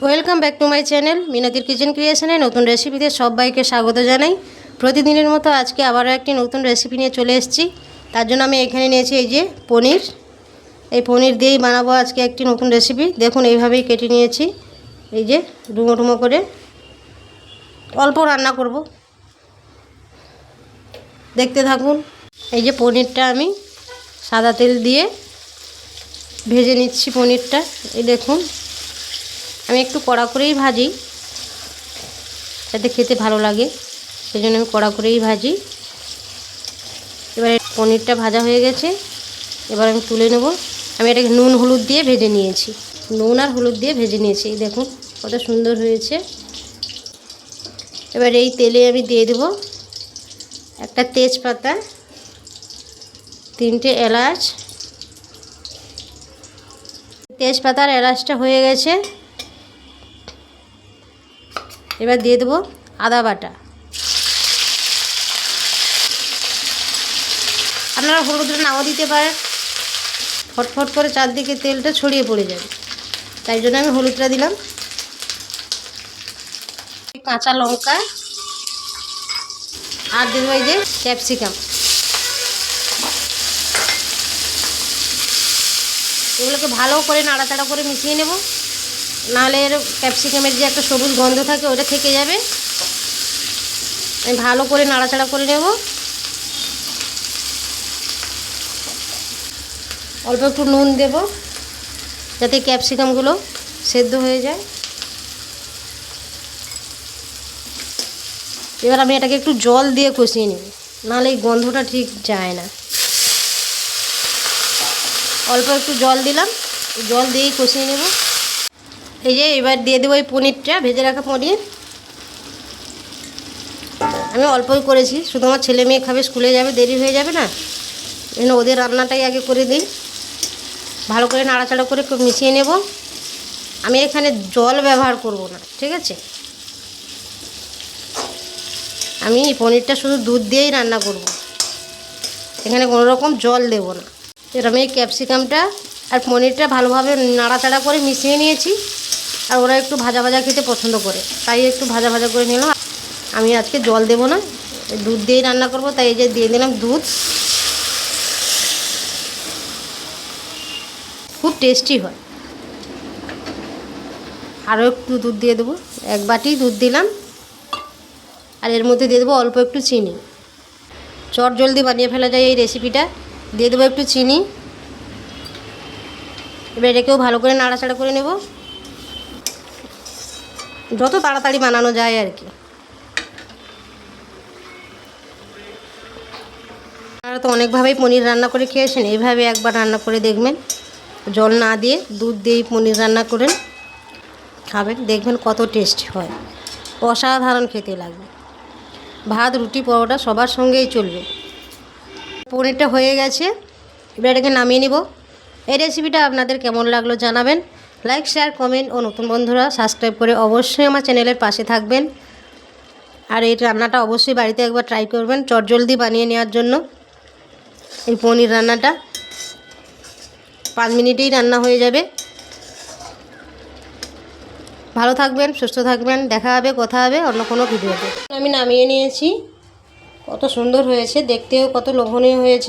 Welcome back to my channel মিনতির kitchen ক্রিয়েশনে নতুন রেসিপিতে সবাইকে স্বাগত জানাই। প্রতিদিনের মতো আজকে আবারও একটি নতুন রেসিপি নিয়ে চলে এসেছি। তার জন্য আমি এখানে নিয়েছি এই যে পনির। এই পনির দিয়েই বানাবো আজকে একটি নতুন রেসিপি। দেখুন এইভাবেই কেটে নিয়েছি, এই যে ডুমো ডুমো করে। অল্প রান্না করব, দেখতে থাকুন। এই যে পনিরটা আমি সাদা তেল দিয়ে ভেজে নিচ্ছি পনিরটা। এই দেখুন, আমি একটু কড়া করেই ভাজি, যাতে খেতে ভালো লাগে, সেই জন্য আমি কড়া করেই ভাজি। এবারে পনিরটা ভাজা হয়ে গেছে, এবার আমি তুলে নেব। আমি এটাকে নুন হলুদ দিয়ে ভেজে নিয়েছি, নুন আর হলুদ দিয়ে ভেজে নিয়েছি। দেখুন কত সুন্দর হয়েছে। এবার এই তেলে আমি দিয়ে দেব একটা তেজপাতা, 3টে এলাচ। তেজপাতার এলাচটা হয়ে গেছে, এবার দিয়ে দেবো আদা বাটা। আপনারা হলুদটা নাও দিতে পারেন, ফটফট করে চারদিকে তেলটা ছড়িয়ে পড়ে যাবে, তাই জন্য আমি হলুদটা দিলাম। কাঁচা লঙ্কা আর দেবো এই যে ক্যাপসিকাম। এগুলোকে ভালো করে নাড়াচাড়া করে মিশিয়ে নেব, নাহলে এর ক্যাপসিকামের যে একটা সবুজ গন্ধ থাকে ওটা থেকে যাবে। আমি ভালো করে নাড়াচাড়া করে নেব। অল্প একটু নুন দেব, যাতে ক্যাপসিকামগুলো সেদ্ধ হয়ে যায়। এবার আমি এটাকে একটু জল দিয়ে কষিয়ে নেব, নাহলে এই গন্ধটা ঠিক যায় না। অল্প একটু জল দিলাম, জল দিয়েই কষিয়ে নেব। এই যে এবার দিয়ে দেবো এই পনিরটা, ভেজে রাখা পনির। আমি অল্পই করেছি, শুধু আমার ছেলে মেয়ে খাবে, স্কুলে যাবে, দেরি হয়ে যাবে না, এই ওদের রান্নাটাই আগে করে দিই। ভালো করে নাড়াচাড়া করে মিশিয়ে নেব। আমি এখানে জল ব্যবহার করব না, ঠিক আছে? আমি পনিরটা শুধু দুধ দিয়েই রান্না করব, এখানে কোনো রকম জল দেব না। এবার আমি এই ক্যাপসিকামটা আর পনিরটা ভালোভাবে নাড়াচাড়া করে মিশিয়ে নিয়েছি। আর ওরা একটু ভাজা ভাজা খেতে পছন্দ করে, তাই একটু ভাজা ভাজা করে নিলাম। আমি আজকে জল দেব না, দুধ দিয়েই রান্না করব, তাই এই যে দিয়ে দিলাম দুধ। খুব টেস্টি হয়। আরও একটু দুধ দিয়ে দেবো, 1 বাটি দুধ দিলাম। আর এর মধ্যে দিয়ে দেবো অল্প একটু চিনি। চট জলদি বানিয়ে ফেলা যায় এই রেসিপিটা। দিয়ে দেবো একটু চিনি। এবার এটাকেও ভালো করে নাড়াচাড়া করে নেব, যত তাড়াতাড়ি বানানো যায় আর কি। আপনারা তো অনেকভাবেই পনির রান্না করে খেয়েছেন, এইভাবে একবার রান্না করে দেখবেন। জল না দিয়ে দুধ দিয়েই পনির রান্না করেন, খাবেন, দেখবেন কত টেস্টি হয়। অসাধারণ খেতে লাগবে। ভাত, রুটি, পরোটা সবার সঙ্গেই চলবে। পনিরটা হয়ে গেছে, এবার এটাকে নামিয়ে নিব। এই রেসিপিটা আপনাদের কেমন লাগলো জানাবেন। লাইক, শেয়ার, কমেন্ট ও নতুন বন্ধুরা সাবস্ক্রাইব করে অবশ্যই আমার চ্যানেলের পাশে থাকবেন। আর এই রান্নাটা অবশ্যই বাড়িতে একবার ট্রাই করবেন, চটজলদি বানিয়ে নেওয়ার জন্য। এই পনির রান্নাটা 5 মিনিটেই রান্না হয়ে যাবে। ভালো থাকবেন, সুস্থ থাকবেন, দেখা হবে, কথা হবে অন্য কোনো ভিডিওতে। আমি নামিয়ে নিয়েছি, কত সুন্দর হয়েছে, দেখতেও কত লোভনীয় হয়েছে।